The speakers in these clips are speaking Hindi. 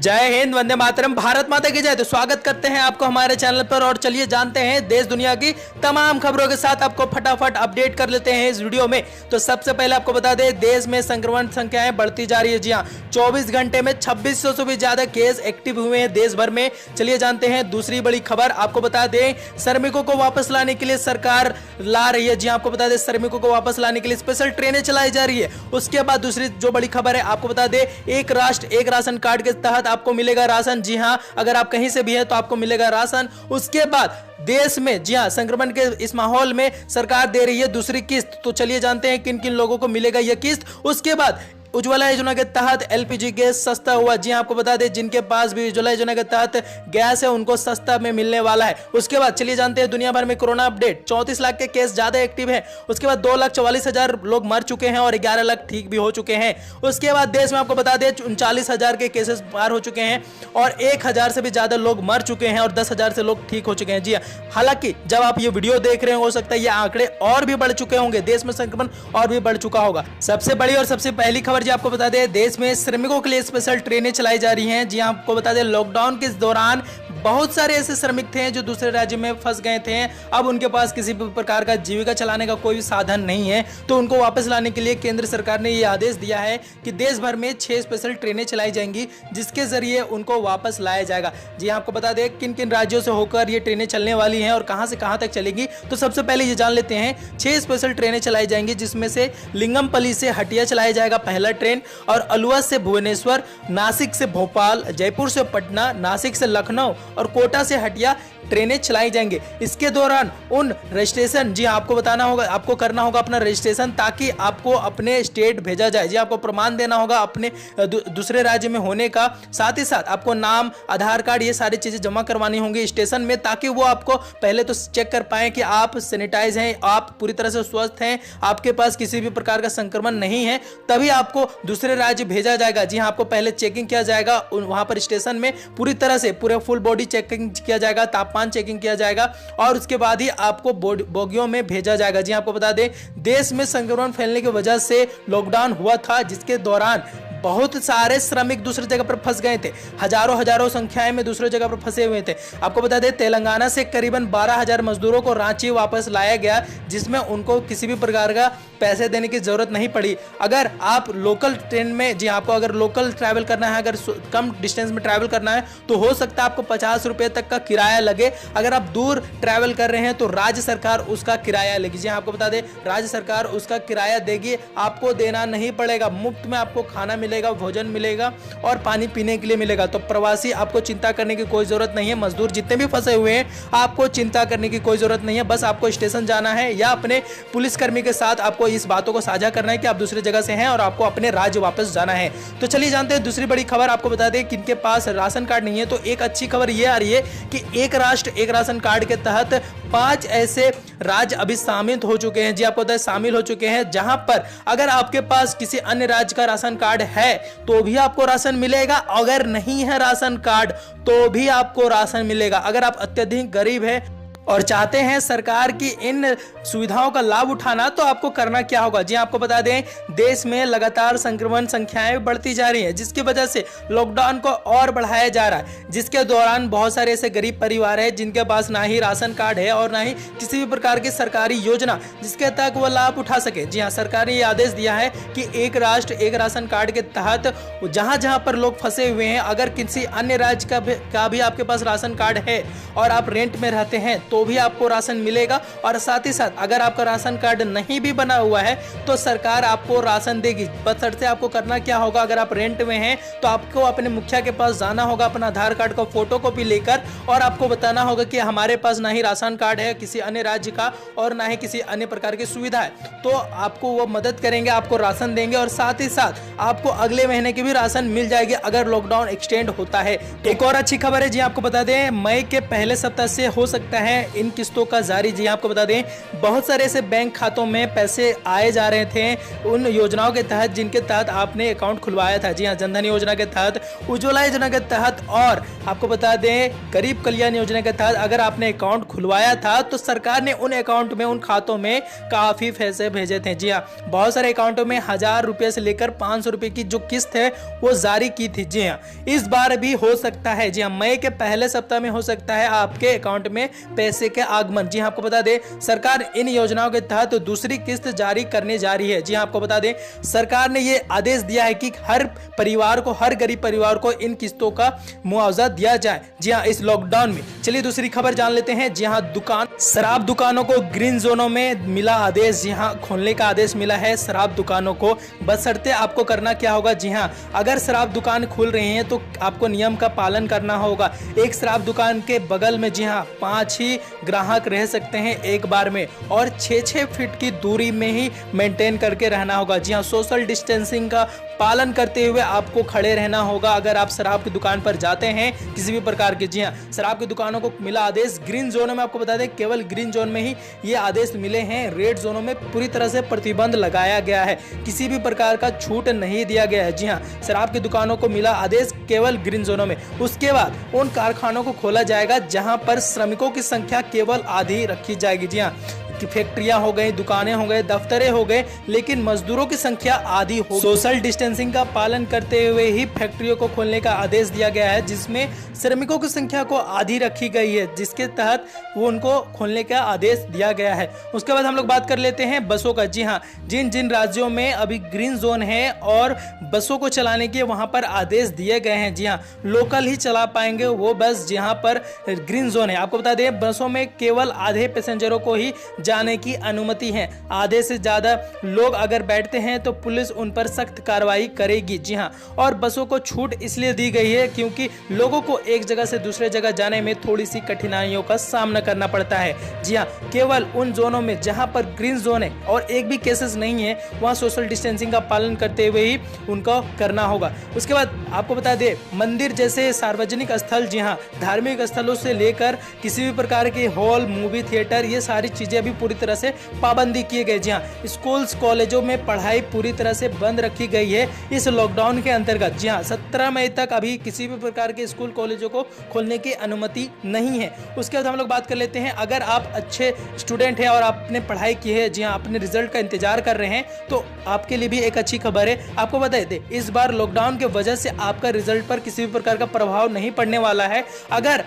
जय हिंद, वंदे मातरम, भारत माता की जय। तो स्वागत करते हैं आपको हमारे चैनल पर और चलिए जानते हैं देश दुनिया की तमाम खबरों के साथ आपको फटाफट अपडेट कर लेते हैं इस वीडियो में। तो सबसे पहले आपको बता दें, देश में संक्रमण संख्याएं बढ़ती जा रही है। जी हां, 24 घंटे में 2600 से भी ज्यादा केस एक्टिव हुए हैं देश भर में। चलिए जानते हैं दूसरी बड़ी खबर। आपको बता दें, श्रमिकों को वापस लाने के लिए सरकार ला रही है। जी हां, आपको बता दें, श्रमिकों को वापस लाने के लिए स्पेशल ट्रेनें चलाई जा रही है। उसके बाद दूसरी जो बड़ी खबर है, आपको बता दें, एक राष्ट्र एक राशन कार्ड के तहत आपको मिलेगा राशन। जी हां, अगर आप कहीं से भी हैं तो आपको मिलेगा राशन। उसके बाद देश में, जी हां, संक्रमण के इस माहौल में सरकार दे रही है दूसरी किस्त। तो चलिए जानते हैं किन किन लोगों को मिलेगा यह किस्त। उसके बाद उज्ज्वला योजना के तहत एलपीजी गैस सस्ता हुआ। जी हां, आपको बता दें, जिनके पास भी उज्ज्वला योजना के तहत गैस है उनको सस्ता में मिलने वाला है। उसके बाद चलिए जानते हैं दुनिया भर में कोरोना अपडेट। 34 लाख के केस ज्यादा एक्टिव हैं। उसके बाद 2,44,000 लोग मर चुके हैं और 11 लाख ठीक भी हो चुके हैं। उसके बाद देश में आपको बता दें 39,000 के केसेस पार हो चुके हैं और 1,000 से भी ज्यादा लोग मर चुके हैं और 10,000 से लोग ठीक हो चुके हैं। जी हां, हालांकि जब आप ये वीडियो देख रहे हो सकता है ये आंकड़े और भी बढ़ चुके होंगे, देश में संक्रमण और भी बढ़ चुका होगा। सबसे बड़ी और सबसे पहली खबर जी आपको बता दें, देश में श्रमिकों के लिए स्पेशल ट्रेनें चलाई जा रही हैं। जी आपको बता दें, लॉकडाउन के दौरान बहुत सारे ऐसे श्रमिक थे जो दूसरे राज्य में फंस गए थे। अब उनके पास किसी भी प्रकार का जीविका चलाने का कोई भी साधन नहीं है, तो उनको वापस लाने के लिए केंद्र सरकार ने यह आदेश दिया है कि देश भर में 6 स्पेशल ट्रेनें चलाई जाएंगी, जिसके जरिए उनको वापस लाया जाएगा। जी आपको बता दें किन किन राज्यों से होकर ये ट्रेनें चलने वाली हैं और कहां से कहां तक चलेगी। तो सबसे पहले ये जान लेते हैं, 6 स्पेशल ट्रेनें चलाई जाएंगी, जिसमें से लिंगमपल्ली से हटिया चलाया जाएगा पहला ट्रेन, और अलुआ से भुवनेश्वर, नासिक से भोपाल, जयपुर से पटना, नासिक से लखनऊ और कोटा से हटिया ट्रेनें चलाई जाएंगे। इसके दौरान उन रजिस्ट्रेशन, जी आपको बताना होगा, आपको करना होगा अपना रजिस्ट्रेशन, ताकि आपको अपने स्टेट भेजा जाए। जी आपको प्रमाण देना होगा अपने दूसरे राज्य में होने का। साथ ही साथ आपको नाम, आधार कार्ड, ये सारी चीजें जमा करवानी होंगी स्टेशन में, ताकि वो आपको पहले तो चेक कर पाए कि आप सैनिटाइज हैं, आप पूरी तरह से स्वस्थ हैं, आपके पास किसी भी प्रकार का संक्रमण नहीं है, तभी आपको दूसरे राज्य भेजा जाएगा। जी हाँ, आपको पहले चेकिंग किया जाएगा वहां पर स्टेशन में, पूरी तरह से पूरे फुल बॉडी चेकिंग किया जाएगा, तापमान चेकिंग किया जाएगा और उसके बाद ही आपको बोगियों में भेजा जाएगा। जी आपको बता दें, देश में संक्रमण फैलने की वजह से लॉकडाउन हुआ था, जिसके दौरान बहुत सारे श्रमिक दूसरी जगह पर फंस गए थे। हजारों संख्याएं में दूसरी जगह पर फंसे हुए थे। आपको बता दें, तेलंगाना से करीबन 12,000 मजदूरों को रांची वापस लाया गया, जिसमें उनको किसी भी प्रकार का पैसे देने की जरूरत नहीं पड़ी। अगर आप लोकल ट्रेन में, जी आपको अगर लोकल ट्रैवल करना है, अगर कम डिस्टेंस में ट्रैवल करना है, तो हो सकता है आपको 50 रुपए तक का किराया लगे। अगर आप दूर ट्रैवल कर रहे हैं तो राज्य सरकार उसका किराया लेगी। जी आपको बता दें, राज्य सरकार उसका किराया देगी, आपको देना नहीं पड़ेगा। मुफ्त में आपको खाना मिलेगा, भोजन मिलेगा और पानी पीने के लिए मिलेगा। तो प्रवासी, आपको चिंता करने की कोई जरूरत नहीं है। मजदूर जितने भी फंसे हुए हैं, आपको चिंता करने की कोई जरूरत नहीं है। बस आपको स्टेशन जाना है या अपने पुलिसकर्मी के साथ आपको इस बातों को साझा करना है कि आप दूसरी जगह से हैं और आपको अपने राज्य वापस जाना है। तो चलिए जानते हैं दूसरी बड़ी खबर। आपको बता दें, किनके पास राशन कार्ड नहीं है, तो एक अच्छी खबर यह आ रही है कि एक राष्ट्र एक राशन कार्ड के तहत 5 ऐसे राज्य अभी शामिल हो चुके हैं। जी आपको बता दें, शामिल हो चुके हैं, जहां पर अगर आपके पास किसी अन्य राज्य का राशन कार्ड है तो भी आपको राशन मिलेगा, अगर नहीं है राशन कार्ड तो भी आपको राशन मिलेगा। अगर आप अत्यधिक गरीब हैं और चाहते हैं सरकार की इन सुविधाओं का लाभ उठाना, तो आपको करना क्या होगा। जी आपको बता दें, देश में लगातार संक्रमण संख्याएं बढ़ती जा रही हैं, जिसकी वजह से लॉकडाउन को और बढ़ाया जा रहा है, जिसके दौरान बहुत सारे ऐसे गरीब परिवार हैं जिनके पास ना ही राशन कार्ड है और ना ही किसी भी प्रकार की सरकारी योजना जिसके तहत वो लाभ उठा सके। जी हाँ, सरकार ने यह आदेश दिया है कि एक राष्ट्र एक राशन कार्ड के तहत जहां जहां पर लोग फंसे हुए हैं, अगर किसी अन्य राज्य का भी आपके पास राशन कार्ड है और आप रेंट में रहते हैं, तो भी आपको राशन मिलेगा। और साथ ही साथ अगर आपका राशन कार्ड नहीं भी बना हुआ है तो सरकार आपको राशन देगी। बशर्ते आपको करना क्या होगा, अगर आप रेंट में हैं तो आपको अपने मुखिया के पास जाना होगा, अपना आधार कार्ड का फोटो कॉपी लेकर, और आपको बताना होगा कि हमारे पास ना ही राशन कार्ड है किसी अन्य राज्य का और ना ही किसी अन्य प्रकार की सुविधा है। तो आपको वो मदद करेंगे, आपको राशन देंगे और साथ ही साथ आपको अगले महीने की भी राशन मिल जाएगी अगर लॉकडाउन एक्सटेंड होता है। एक और अच्छी खबर है, जी आपको बता दें, मई के पहले सप्ताह से हो सकता है इन किस्तों का जारी। जी आपको बता दें, बहुत सारे ऐसे बैंक खातों में पैसे आए जा रहे थे उन योजनाओं के तहत जिनके तहत आपने अकाउंट खुलवाया था। जी हाँ, जनधन योजना के तहत, उज्ज्वला योजना के तहत और आपको बता दें गरीब कल्याण योजना के तहत अगर आपने अकाउंट खुलवाया था तो सरकार ने उन अकाउंट में, उन खातों में काफी पैसे भेजे थे। जी हाँ, बहुत सारे अकाउंटों में 1000 रुपए से लेकर 500 रुपए की जो किस्त है वो जारी की थी। जी हाँ, इस बार भी हो सकता है। जी हाँ, मई के पहले सप्ताह में हो सकता है आपके अकाउंट में पैसे के आगमन। जी हाँ, आपको बता दें सरकार इन योजनाओं के तहत तो दूसरी किस्त जारी करने जा रही है। जी हाँ, आपको बता दें सरकार ने ये आदेश दिया है कि हर परिवार को, हर गरीब परिवार को इन किस्तों का मुआवजा दिया जाए। जी हाँ, इस लॉकडाउन में। चलिए दूसरी खबर जान लेते हैं। जी हाँ, शराब दुकानों को ग्रीन जोनों में मिला आदेश। जी हाँ, खोलने का आदेश मिला है शराब दुकानों को। बशर्ते आपको करना क्या होगा, जी हाँ, अगर शराब दुकान खुल रही है तो आपको नियम का पालन करना होगा। एक शराब दुकान के बगल में, जी हाँ, 5 ही ग्राहक रह सकते हैं एक बार में, और 6-6 फीट की दूरी में ही मेंटेन करके रहना होगा। जी हाँ, सोशल डिस्टेंसिंग का पालन करते हुए आपको खड़े रहना होगा अगर आप शराब की दुकान पर जाते हैं किसी भी प्रकार के। जी हाँ, शराब की दुकानों को मिला आदेश ग्रीन जोन में। आपको बता दें केवल ग्रीन जोन में ही ये आदेश मिले हैं। रेड जोनों में पूरी तरह से प्रतिबंध लगाया गया है, किसी भी प्रकार का छूट नहीं दिया गया है। जी हाँ, शराब की दुकानों को मिला आदेश केवल ग्रीन जोनों में। उसके बाद उन कारखानों को खोला जाएगा जहां पर श्रमिकों की संख्या केवल आधी रखी जाएगी। जी हाँ, कि फैक्ट्रियां हो गई, दुकानें हो गए, दफ्तरें हो गए, लेकिन मजदूरों की संख्या आधी हो। सोशल डिस्टेंसिंग का पालन करते हुए ही फैक्ट्रियों को खोलने का आदेश दिया गया है, जिसमें श्रमिकों की संख्या को आधी रखी गई है, जिसके तहत वो उनको खोलने का आदेश दिया गया है। उसके बाद हम लोग बात कर लेते हैं बसों का। जी हाँ, जिन जिन राज्यों में अभी ग्रीन जोन है और बसों को चलाने के वहां पर आदेश दिए गए हैं। जी हाँ, लोकल ही चला पाएंगे वो बस जहां पर ग्रीन जोन है। आपको बता दें बसों में केवल आधे पैसेंजरों को ही जाने की अनुमति है। आधे से ज्यादा लोग अगर बैठते हैं तो पुलिस उन पर सख्त कार्रवाई करेगी। जी हाँ, और बसों को छूट इसलिए दी गई है क्योंकि लोगों को एक जगह से दूसरे जगह जाने में थोड़ी सी कठिनाइयों का सामना करना पड़ता है। जी हाँ, केवल उन जोनों में जहां पर ग्रीन जोन है और एक भी केसेस नहीं है वहां सोशल डिस्टेंसिंग का पालन करते हुए ही उनको करना होगा। उसके बाद आपको बता दें मंदिर जैसे सार्वजनिक स्थल, जी हाँ, धार्मिक स्थलों से लेकर किसी भी प्रकार के हॉल, मूवी थिएटर, ये सारी चीजें अभी पूरी तरह से पाबंदी किए गए। जी हाँ, स्कूल्स कॉलेजों में पढ़ाई पूरी तरह से बंद रखी गई है इस लॉकडाउन के अंतर्गत। जी हाँ, 17 मई तक अभी किसी भी प्रकार के स्कूल कॉलेजों को खोलने की अनुमति नहीं है। उसके बाद हम लोग बात कर लेते हैं, अगर आप अच्छे स्टूडेंट हैं और आपने पढ़ाई की है, जी हाँ, अपने रिजल्ट का इंतजार कर रहे हैं, तो आपके लिए भी एक अच्छी खबर है। आपको बता दें इस बार लॉकडाउन के वजह से आपका रिजल्ट पर किसी भी प्रकार का प्रभाव नहीं पड़ने वाला है। अगर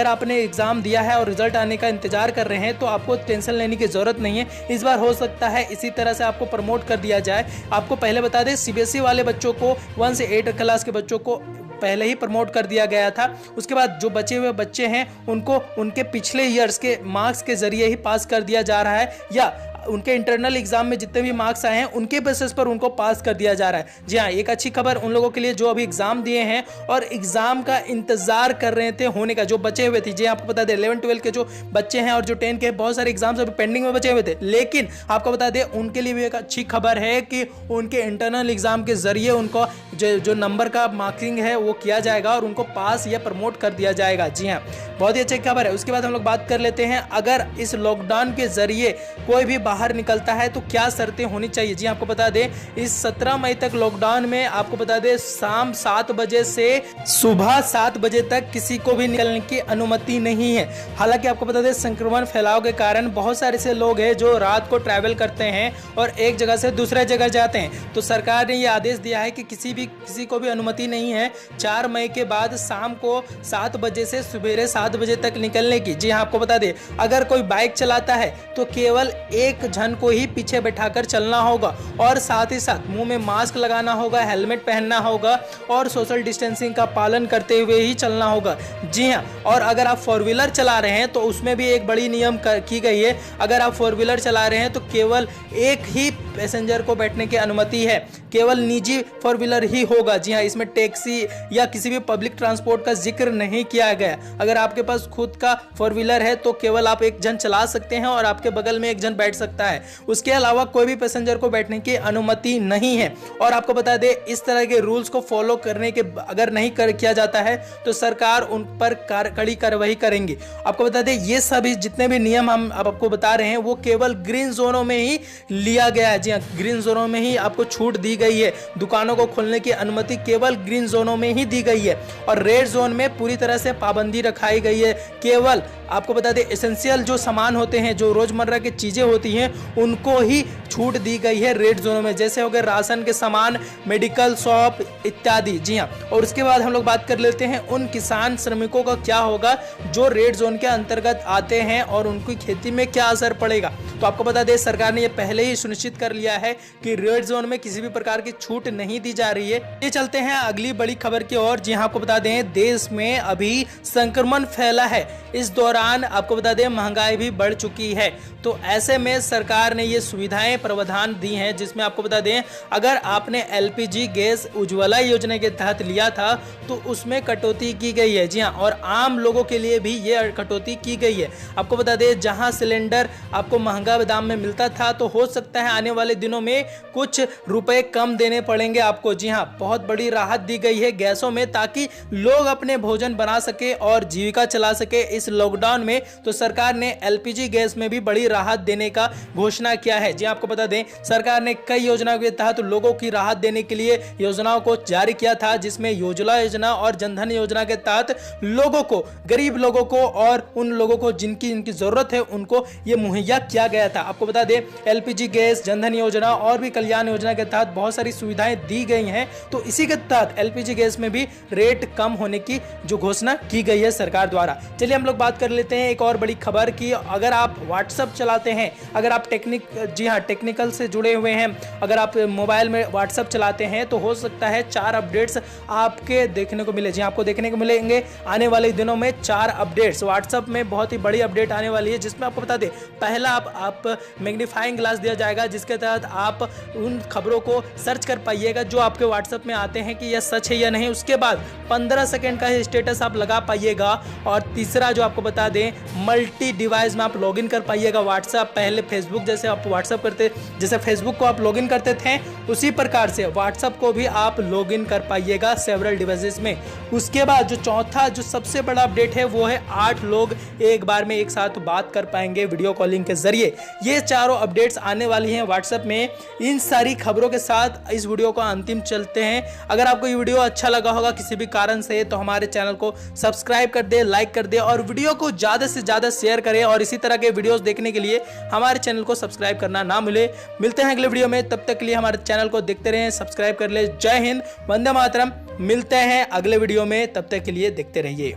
आपने एग्जाम दिया है और रिजल्ट आने का इंतजार कर रहे हैं तो आपको टेंशन लेने की जरूरत नहीं है। इस बार हो सकता है इसी तरह से आपको प्रमोट कर दिया जाए। आपको पहले बता दें सीबीएसई वाले बच्चों को 1 से 8 क्लास के बच्चों को पहले ही प्रमोट कर दिया गया था। उसके बाद जो बचे हुए बच्चे हैं उनको उनके पिछले ईयर्स के मार्क्स के जरिए ही पास कर दिया जा रहा है, या उनके इंटरनल एग्जाम में जितने भी मार्क्स आए हैं उनके बेसिस पर उनको पास कर दिया जा रहा है। जी हाँ, एक अच्छी खबर उन लोगों के लिए जो अभी एग्जाम दिए हैं और एग्जाम का इंतजार कर रहे थे होने का, जो बचे हुए थे। जी आपको बता दें 11-12 के जो बच्चे हैं और जो 10 के बहुत सारे एग्जाम्स अभी पेंडिंग में बचे हुए थे, लेकिन आपको बता दें उनके लिए भी एक अच्छी खबर है कि उनके इंटरनल एग्जाम के जरिए उनको जो नंबर का मार्किंग है वो किया जाएगा और उनको पास या प्रमोट कर दिया जाएगा। जी हाँ, बहुत ही अच्छी खबर है। उसके बाद हम लोग बात कर लेते हैं, अगर इस लॉकडाउन के जरिए कोई भी बाहर निकलता है तो क्या शर्तें होनी चाहिए। जी आपको बता दें इस 17 मई तक लॉकडाउन में आपको बता दें शाम 7 बजे से सुबह 7 बजे तक किसी को भी निकलने की अनुमति नहीं है। हालांकि आपको बता दें संक्रमण फैलाव के कारण बहुत सारे ऐसे लोग हैं जो रात को ट्रैवल करते हैं और एक जगह से दूसरे जगह जाते हैं, तो सरकार ने यह आदेश दिया है कि किसी को भी अनुमति नहीं है 4 मई के बाद शाम को 7 बजे से सुबह 7 बजे तक निकलने की। जी हाँ, आपको बता दें अगर कोई बाइक चलाता है तो केवल एक जन को ही पीछे बैठाकर चलना होगा और साथ ही साथ मुंह में मास्क लगाना होगा, हेलमेट पहनना होगा और सोशल डिस्टेंसिंग का पालन करते हुए ही चलना होगा। जी हाँ, और अगर आप 4 व्हीलर चला रहे हैं तो उसमें भी एक बड़ी नियम की गई है। अगर आप 4 व्हीलर चला रहे हैं तो केवल एक ही पैसेंजर को बैठने की अनुमति है, केवल निजी 4 व्हीलर ही होगा। जी हाँ, इसमें टैक्सी या किसी भी पब्लिक ट्रांसपोर्ट का जिक्र नहीं किया गया। अगर आपके पास खुद का 4 व्हीलर है तो केवल आप एक जन चला सकते हैं और आपके बगल में एक जन बैठ सकते सकता है। उसके अलावा कोई भी पैसेंजर को बैठने की अनुमति नहीं है। और आपको बता दें, इस तरह के रूल्स को फॉलो करने के अगर नहीं किया जाता है तो सरकार उन पर कड़ी कार्रवाई करेंगी। आपको बता दें, ये सभी जितने भी नियम हम आपको बता रहे हैं वो केवल ग्रीन जोनों में ही लिया गया है। जी हाँ, ग्रीन जोनों में ही आपको छूट दी गई है। दुकानों को खोलने की अनुमति केवल ग्रीन जोनों में ही दी गई है और रेड जोन में पूरी तरह से पाबंदी रखाई गई है। केवल आपको बता दें, एसेंशियल जो सामान होते हैं, जो रोजमर्रा की चीजें होती हैं, उनको ही छूट दी गई है रेड जोनों में, जैसे हो गए राशन के सामान, मेडिकल शॉप इत्यादि। जी हाँ, और उसके बाद हम लोग बात कर लेते हैं उन किसान श्रमिकों का क्या होगा जो रेड जोन के अंतर्गत आते हैं और उनकी खेती में क्या असर पड़ेगा। तो आपको बता दें, सरकार ने यह पहले ही सुनिश्चित कर लिया है कि रेड जोन में किसी भी प्रकार की छूट नहीं दी जा रही है। ये चलते हैं अगली बड़ी खबर की ओर। जी हाँ, आपको बता दें, देश में अभी संक्रमण फैला है। इस दौरान आपको बता दें, महंगाई भी बढ़ चुकी है। तो ऐसे में सरकार ने ये सुविधाएं प्रावधान दी हैं, जिसमें आपको बता दें, अगर आपने LPG गैस उज्ज्वला योजना के तहत लिया था तो उसमें कटौती की गई है। जी हाँ, और आम लोगों के लिए भी ये कटौती की गई है। आपको बता दें, जहां सिलेंडर आपको महंगा दाम में मिलता था, तो हो सकता है आने वाले दिनों में कुछ रुपए कम देने पड़ेंगे आपको। जी हाँ, बहुत बड़ी राहत दी गई है गैसों में, ताकि लोग अपने भोजन बना सके और जीविका चला सके इस लॉकडाउन में। तो सरकार ने LPG गैस में भी बड़ी राहत देने का घोषणा किया है। जी आपको बता दें, सरकार ने कई योजनाओं के तहत लोगों की राहत देने के लिए योजनाओं को जारी किया था, जिसमें उज्ज्वला योजना और जनधन योजना के तहत लोगों को, गरीब लोगों को और उन लोगों को जिनकी जरूरत है, उनको ये मुहैया किया गया था। आपको बता दें, LPG गैस, जनधन योजना और भी कल्याण योजना के तहत बहुत सारी सुविधाएं दी गई हैं। तो इसी के तहत LPG गैस में भी रेट कम होने की जो घोषणा की गई है सरकार द्वारा। चलिए हम लोग बात कर लेते हैं एक और बड़ी खबर की। अगर आप WhatsApp चलाते हैं, अगर आप टेक्निकल से जुड़े हुए हैं, अगर आप मोबाइल में WhatsApp चलाते हैं, तो हो सकता है 4 अपडेट्स आपके देखने को मिले। जी आपको देखने को मिलेंगे आने वाले दिनों में 4 अपडेट्स। WhatsApp में बहुत ही बड़ी अपडेट आने वाली है, जिसमें आपको बता दें, पहला आप मैग्नीफाइंग ग्लास दिया जाएगा, जिसके तहत आप उन खबरों को सर्च कर पाइएगा जो आपके WhatsApp में आते हैं कि यह सच है या नहीं। उसके बाद 15 सेकंड का स्टेटस आप लगा पाइएगा। और तीसरा जो आपको बता दें, मल्टी डिवाइस में आप लॉगिन कर पाइएगा WhatsApp। पहले फेसबुक जैसे आप WhatsApp करते, जैसे फेसबुक को आप लॉगिन करते थे, उसी प्रकार से WhatsApp को भी आप लॉगिन कर पाइएगा सेवरल डिवाइसेस में। उसके बाद जो चौथा, जो सबसे बड़ा अपडेट है, वो है 8 लोग एक बार में एक साथ बात कर पाएंगे वीडियो कॉलिंग के जरिए। ये चारों अपडेट्स आने वाली हैं WhatsApp में। इन सारी खबरों के साथ इस वीडियो को अंतिम चलते हैं। अगर आपको ये वीडियो अच्छा लगा होगा किसी भी कारण से, तो हमारे चैनल को सब्सक्राइब कर दे, लाइक कर दे और वीडियो को ज्यादा से ज्यादा शेयर करें। और इसी तरह के वीडियोस देखने के लिए हमारे चैनल को सब्सक्राइब करना ना भूले। मिलते हैं अगले वीडियो में, तब तक के लिए हमारे चैनल को देखते रहें, सब्सक्राइब कर ले। जय हिंद, वंदे मातरम। मिलते हैं अगले वीडियो में, तब तक के लिए देखते रहिए।